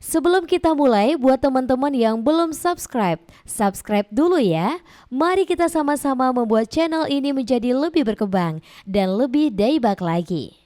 Sebelum kita mulai, buat teman-teman yang belum subscribe, subscribe dulu ya. Mari kita sama-sama membuat channel ini menjadi lebih berkembang dan lebih daybak lagi.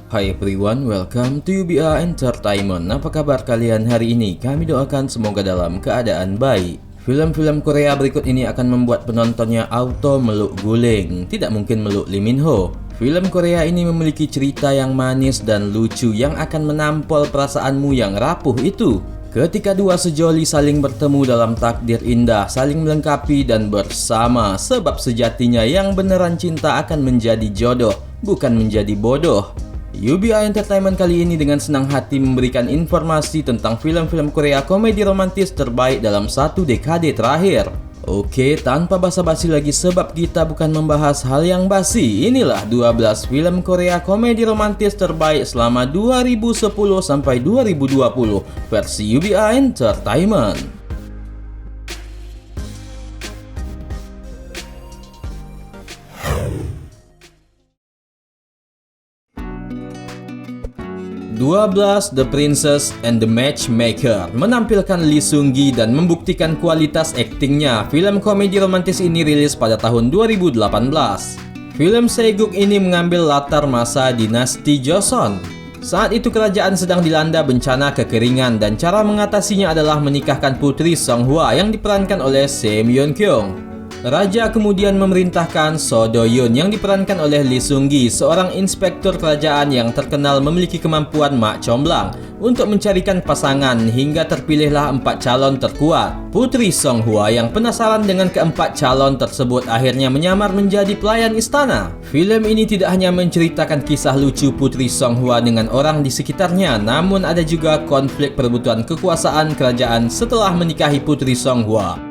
Hai everyone, welcome to UBA Entertainment. Apa kabar kalian hari ini? Kami doakan semoga dalam keadaan baik. Film-film Korea berikut ini akan membuat penontonnya auto meluk guling. Tidak mungkin meluk Lee Min Ho. Film Korea ini memiliki cerita yang manis dan lucu yang akan menampol perasaanmu yang rapuh itu. Ketika dua sejoli saling bertemu dalam takdir indah, saling melengkapi dan bersama. Sebab sejatinya yang beneran cinta akan menjadi jodoh, bukan menjadi bodoh. UBI Entertainment kali ini dengan senang hati memberikan informasi tentang film-film Korea komedi romantis terbaik dalam satu dekade terakhir. Oke, tanpa basa-basi lagi sebab kita bukan membahas hal yang basi. Inilah 12 film Korea komedi romantis terbaik selama 2010 sampai 2020 versi UBI Entertainment. The Princess and the Matchmaker menampilkan Lee Seung Gi dan membuktikan kualitas aktingnya. Film komedi romantis ini rilis pada tahun 2018. Film Saeguk ini mengambil latar masa dinasti Joseon. Saat itu kerajaan sedang dilanda bencana kekeringan dan cara mengatasinya adalah menikahkan putri Song Hwa yang diperankan oleh Seo Myeon Kyung. Raja kemudian memerintahkan So Do Yoon yang diperankan oleh Lee Seung Gi, seorang inspektur kerajaan yang terkenal memiliki kemampuan mak comblang, untuk mencarikan pasangan hingga terpilihlah 4 calon terkuat. Putri Song Hwa yang penasaran dengan keempat calon tersebut akhirnya menyamar menjadi pelayan istana. Film ini tidak hanya menceritakan kisah lucu Putri Song Hwa dengan orang di sekitarnya, namun ada juga konflik perebutan kekuasaan kerajaan setelah menikahi Putri Song Hwa.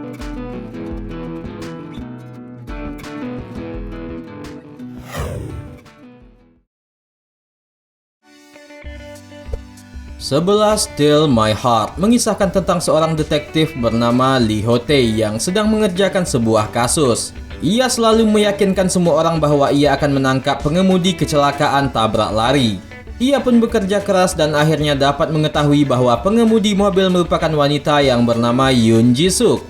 Steal My Heart mengisahkan tentang seorang detektif bernama Lee Ho Tae yang sedang mengerjakan sebuah kasus. Ia selalu meyakinkan semua orang bahwa ia akan menangkap pengemudi kecelakaan tabrak lari. Ia pun bekerja keras dan akhirnya dapat mengetahui bahwa pengemudi mobil merupakan wanita yang bernama Yoon Ji Suk.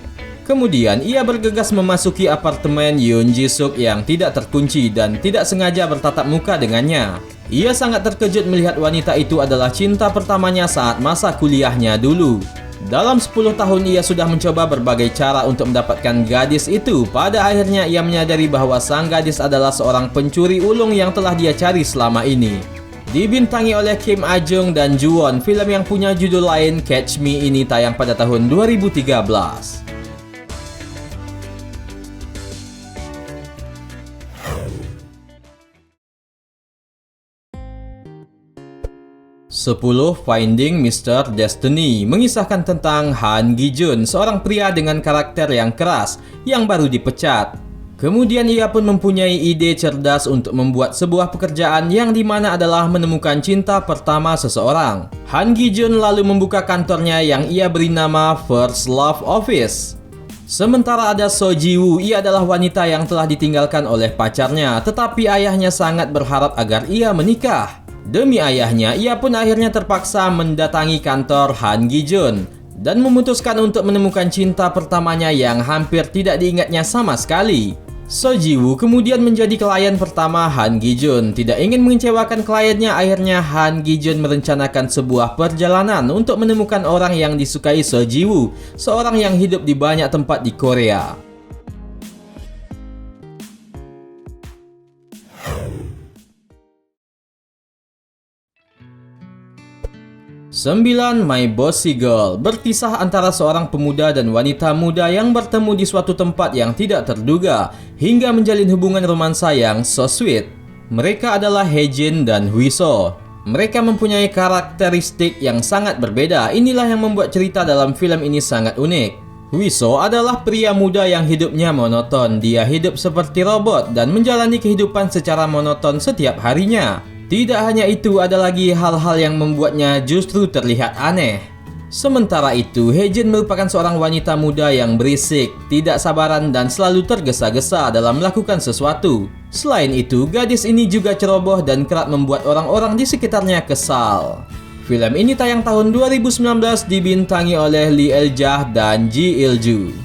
Kemudian ia bergegas memasuki apartemen Yoon Ji Suk yang tidak terkunci dan tidak sengaja bertatap muka dengannya. Ia sangat terkejut melihat wanita itu adalah cinta pertamanya saat masa kuliahnya dulu. Dalam 10 tahun ia sudah mencoba berbagai cara untuk mendapatkan gadis itu. Pada akhirnya ia menyadari bahwa sang gadis adalah seorang pencuri ulung yang telah dia cari selama ini. Dibintangi oleh Kim Ah Jung dan Joo Won, film yang punya judul lain Catch Me ini tayang pada tahun 2013. 10. Finding Mr. Destiny mengisahkan tentang Han Gi Jun, seorang pria dengan karakter yang keras yang baru dipecat. Kemudian ia pun mempunyai ide cerdas untuk membuat sebuah pekerjaan yang dimana adalah menemukan cinta pertama seseorang. Han Gi Jun lalu membuka kantornya yang ia beri nama First Love Office. Sementara ada So Ji Woo, ia adalah wanita yang telah ditinggalkan oleh pacarnya, tetapi ayahnya sangat berharap agar ia menikah. Demi ayahnya, ia pun akhirnya terpaksa mendatangi kantor Han Gi Jun dan memutuskan untuk menemukan cinta pertamanya yang hampir tidak diingatnya sama sekali. So Ji Woo kemudian menjadi klien pertama Han Gi Jun. Tidak ingin mengecewakan kliennya, akhirnya Han Gi Jun merencanakan sebuah perjalanan untuk menemukan orang yang disukai So Ji Woo, seorang yang hidup di banyak tempat di Korea. 9. My Bossy Girl berkisah antara seorang pemuda dan wanita muda yang bertemu di suatu tempat yang tidak terduga hingga menjalin hubungan romansa yang so sweet. Mereka adalah Haejin dan Hwiso. Mereka mempunyai karakteristik yang sangat berbeda. Inilah yang membuat cerita dalam film ini sangat unik. Hwiso adalah pria muda yang hidupnya monoton. Dia hidup seperti robot dan menjalani kehidupan secara monoton setiap harinya. Tidak hanya itu, ada lagi hal-hal yang membuatnya justru terlihat aneh. Sementara itu, Haejin merupakan seorang wanita muda yang berisik, tidak sabaran dan selalu tergesa-gesa dalam melakukan sesuatu. Selain itu, gadis ini juga ceroboh dan kerap membuat orang-orang di sekitarnya kesal. Film ini tayang tahun 2019, dibintangi oleh Lee El-jah dan Ji Il-ju.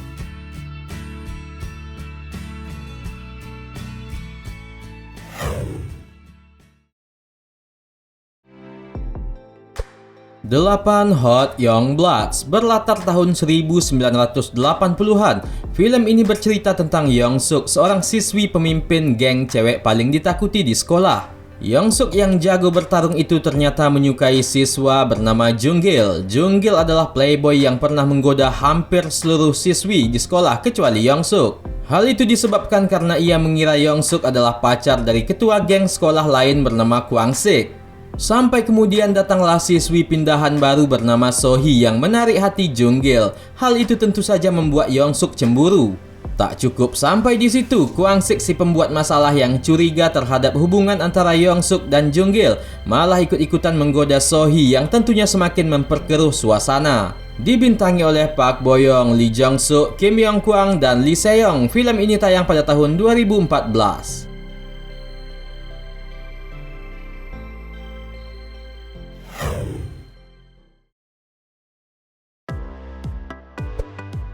Delapan Hot Young Bloods berlatar tahun 1980-an. Film ini bercerita tentang Young-suk, seorang siswi pemimpin geng cewek paling ditakuti di sekolah. Young-suk yang jago bertarung itu ternyata menyukai siswa bernama Jung-gil. Jung-gil adalah playboy yang pernah menggoda hampir seluruh siswi di sekolah kecuali Young-suk. Hal itu disebabkan karena ia mengira Young-suk adalah pacar dari ketua geng sekolah lain bernama Kwang-sik. Sampai kemudian datanglah siswi pindahan baru bernama Sohee yang menarik hati Jung-gil. Hal itu tentu saja membuat Young-suk cemburu. Tak cukup sampai di situ, Kwang-sik si pembuat masalah yang curiga terhadap hubungan antara Young-suk dan Jung-gil malah ikut-ikutan menggoda Sohee yang tentunya semakin memperkeruh suasana. Dibintangi oleh Park Bo Young, Lee Jong Suk, Kim Yong Kwang, dan Lee Se Young, film ini tayang pada tahun 2014.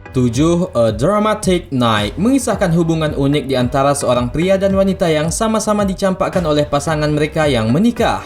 Tujuh, A Dramatic Night mengisahkan hubungan unik di antara seorang pria dan wanita yang sama-sama dicampakkan oleh pasangan mereka yang menikah.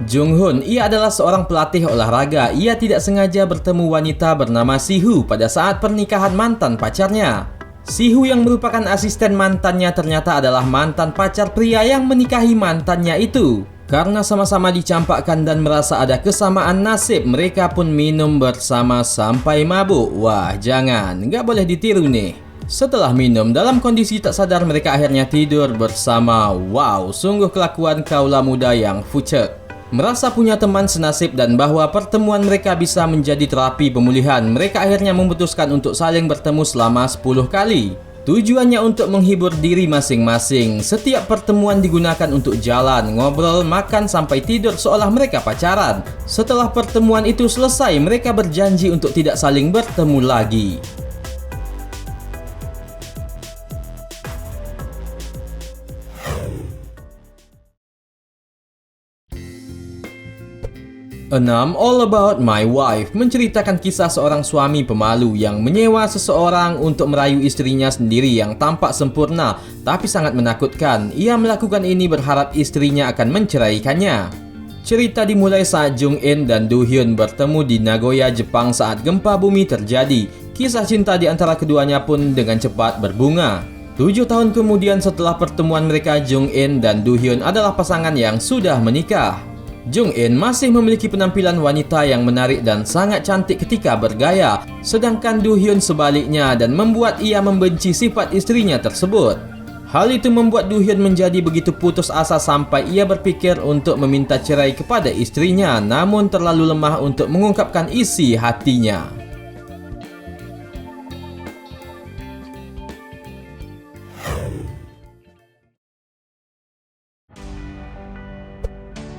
Jung Hoon, ia adalah seorang pelatih olahraga. Ia tidak sengaja bertemu wanita bernama Sihu pada saat pernikahan mantan pacarnya. Sihu yang merupakan asisten mantannya ternyata adalah mantan pacar pria yang menikahi mantannya itu. Karena sama-sama dicampakkan dan merasa ada kesamaan nasib, mereka pun minum bersama sampai mabuk. Wah, jangan, nggak boleh ditiru nih. Setelah minum, dalam kondisi tak sadar mereka akhirnya tidur bersama. Wow, sungguh kelakuan kaula muda yang fucek. Merasa punya teman senasib dan bahwa pertemuan mereka bisa menjadi terapi pemulihan, mereka akhirnya memutuskan untuk saling bertemu selama 10 kali. Tujuannya untuk menghibur diri masing-masing. Setiap pertemuan digunakan untuk jalan, ngobrol, makan, sampai tidur seolah mereka pacaran. Setelah pertemuan itu selesai, mereka berjanji untuk tidak saling bertemu lagi. Enam, All About My Wife menceritakan kisah seorang suami pemalu yang menyewa seseorang untuk merayu istrinya sendiri yang tampak sempurna tapi sangat menakutkan. Ia melakukan ini berharap istrinya akan menceraikannya. Cerita dimulai saat Jung In dan Do Hyun bertemu di Nagoya, Jepang saat gempa bumi terjadi. Kisah cinta di antara keduanya pun dengan cepat berbunga. 7 tahun kemudian setelah pertemuan mereka, Jung In dan Do Hyun adalah pasangan yang sudah menikah. Jung In masih memiliki penampilan wanita yang menarik dan sangat cantik ketika bergaya, sedangkan Do Hyun sebaliknya dan membuat ia membenci sifat istrinya tersebut. Hal itu membuat Do Hyun menjadi begitu putus asa sampai ia berpikir untuk meminta cerai kepada istrinya, namun terlalu lemah untuk mengungkapkan isi hatinya.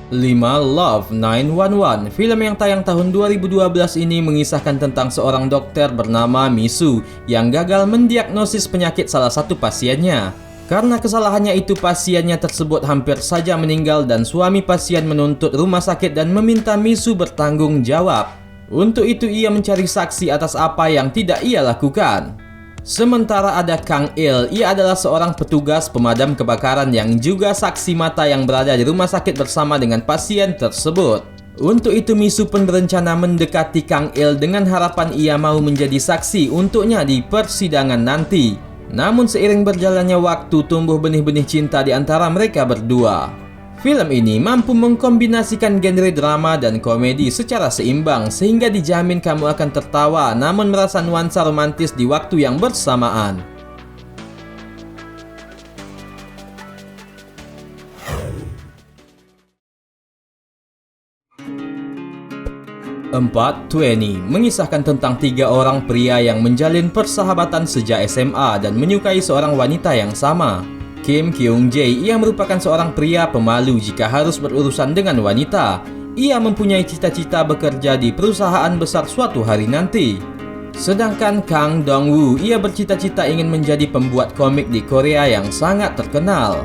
Lima, Love 911. Film yang tayang tahun 2012 ini mengisahkan tentang seorang dokter bernama Misu yang gagal mendiagnosis penyakit salah satu pasiennya. Karena kesalahannya itu, pasiennya tersebut hampir saja meninggal dan suami pasien menuntut rumah sakit dan meminta Misu bertanggung jawab. Untuk itu ia mencari saksi atas apa yang tidak ia lakukan. Sementara ada Kang Il, ia adalah seorang petugas pemadam kebakaran yang juga saksi mata yang berada di rumah sakit bersama dengan pasien tersebut. Untuk itu Misu pun berencana mendekati Kang Il dengan harapan ia mau menjadi saksi untuknya di persidangan nanti. Namun seiring berjalannya waktu, tumbuh benih-benih cinta di antara mereka berdua. Film ini mampu mengkombinasikan genre drama dan komedi secara seimbang sehingga dijamin kamu akan tertawa namun merasa nuansa romantis di waktu yang bersamaan. Empat, 20 mengisahkan tentang 3 orang pria yang menjalin persahabatan sejak SMA dan menyukai seorang wanita yang sama. Kim Kyung Jae, ia merupakan seorang pria pemalu jika harus berurusan dengan wanita. Ia mempunyai cita-cita bekerja di perusahaan besar suatu hari nanti. Sedangkan Kang Dong-woo, ia bercita-cita ingin menjadi pembuat komik di Korea yang sangat terkenal.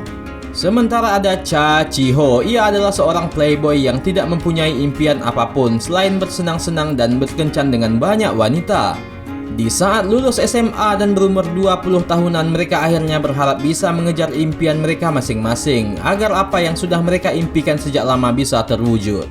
Sementara ada Cha Chi-ho, ia adalah seorang playboy yang tidak mempunyai impian apapun selain bersenang-senang dan berkencan dengan banyak wanita. Di saat lulus SMA dan berumur 20 tahunan, mereka akhirnya berharap bisa mengejar impian mereka masing-masing agar apa yang sudah mereka impikan sejak lama bisa terwujud.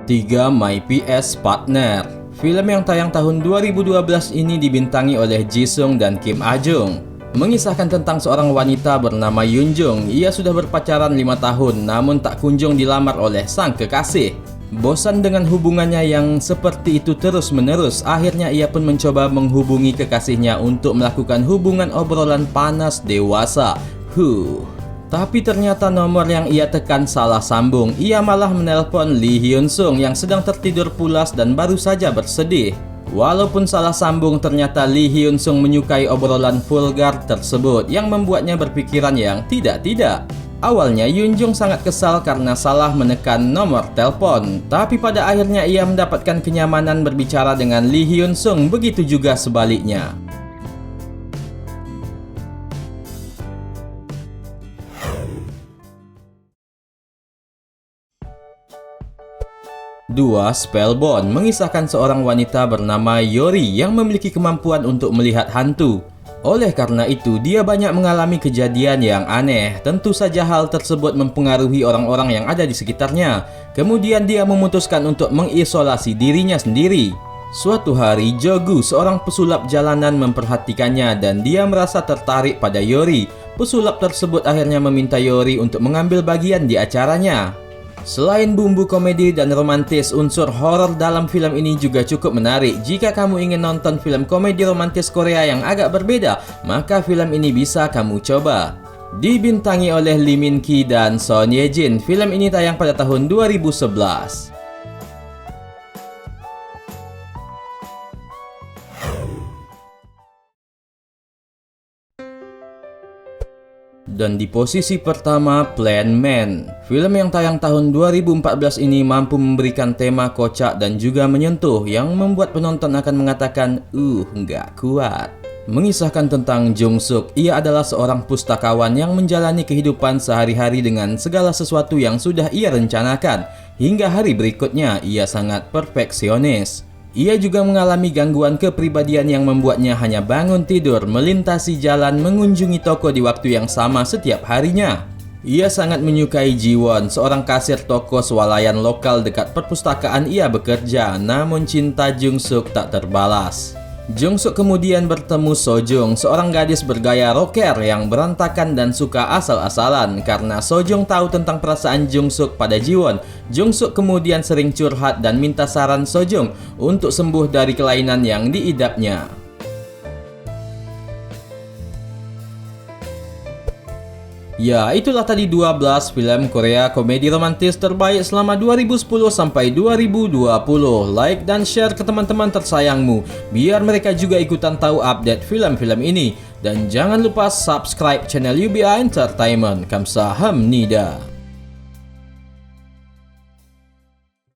Tiga My PS Partner. Film yang tayang tahun 2012 ini dibintangi oleh Ji Sung dan Kim Ah Jung. Mengisahkan tentang seorang wanita bernama Yoon Jung. Ia sudah berpacaran 5 tahun namun tak kunjung dilamar oleh sang kekasih. Bosan dengan hubungannya yang seperti itu terus-menerus, akhirnya ia pun mencoba menghubungi kekasihnya untuk melakukan hubungan obrolan panas dewasa. Tapi ternyata nomor yang ia tekan salah sambung. Ia malah menelpon Lee Hyun Sung yang sedang tertidur pulas dan baru saja bersedih. Walaupun salah sambung, ternyata Lee Hyun Sung menyukai obrolan vulgar tersebut yang membuatnya berpikiran yang tidak-tidak. Awalnya Yoon Jung sangat kesal karena salah menekan nomor telepon. Tapi pada akhirnya ia mendapatkan kenyamanan berbicara dengan Lee Hyun Sung, begitu juga sebaliknya. Dua, Spellbound, mengisahkan seorang wanita bernama Yori yang memiliki kemampuan untuk melihat hantu. Oleh karena itu, dia banyak mengalami kejadian yang aneh. Tentu saja hal tersebut mempengaruhi orang-orang yang ada di sekitarnya. Kemudian dia memutuskan untuk mengisolasi dirinya sendiri. Suatu hari, Jogu, seorang pesulap jalanan, memperhatikannya dan dia merasa tertarik pada Yori. Pesulap tersebut akhirnya meminta Yori untuk mengambil bagian di acaranya. Selain bumbu komedi dan romantis, unsur horor dalam film ini juga cukup menarik. Jika kamu ingin nonton film komedi romantis Korea yang agak berbeda, maka film ini bisa kamu coba. Dibintangi oleh Lee Min Ki dan Son Ye Jin, film ini tayang pada tahun 2011. Dan di posisi pertama, Plan Man. Film yang tayang tahun 2014 ini mampu memberikan tema kocak dan juga menyentuh yang membuat penonton akan mengatakan, nggak kuat. Mengisahkan tentang Jung Suk, ia adalah seorang pustakawan yang menjalani kehidupan sehari-hari dengan segala sesuatu yang sudah ia rencanakan. Hingga hari berikutnya, ia sangat perfeksionis. Ia juga mengalami gangguan kepribadian yang membuatnya hanya bangun tidur, melintasi jalan, mengunjungi toko di waktu yang sama setiap harinya. Ia sangat menyukai Ji-won, seorang kasir toko swalayan lokal dekat perpustakaan ia bekerja, namun cinta Jung Suk tak terbalas. Jung Suk kemudian bertemu Sojung, seorang gadis bergaya rocker yang berantakan dan suka asal-asalan. Karena Sojung tahu tentang perasaan Jung Suk pada Ji-won, Jung Suk kemudian sering curhat dan minta saran Sojung untuk sembuh dari kelainan yang diidapnya. Ya, itulah tadi 12 film Korea komedi romantis terbaik selama 2010 sampai 2020. Like dan share ke teman-teman tersayangmu, biar mereka juga ikutan tahu update film-film ini. Dan jangan lupa subscribe channel UBI Entertainment. Kamsahamnida.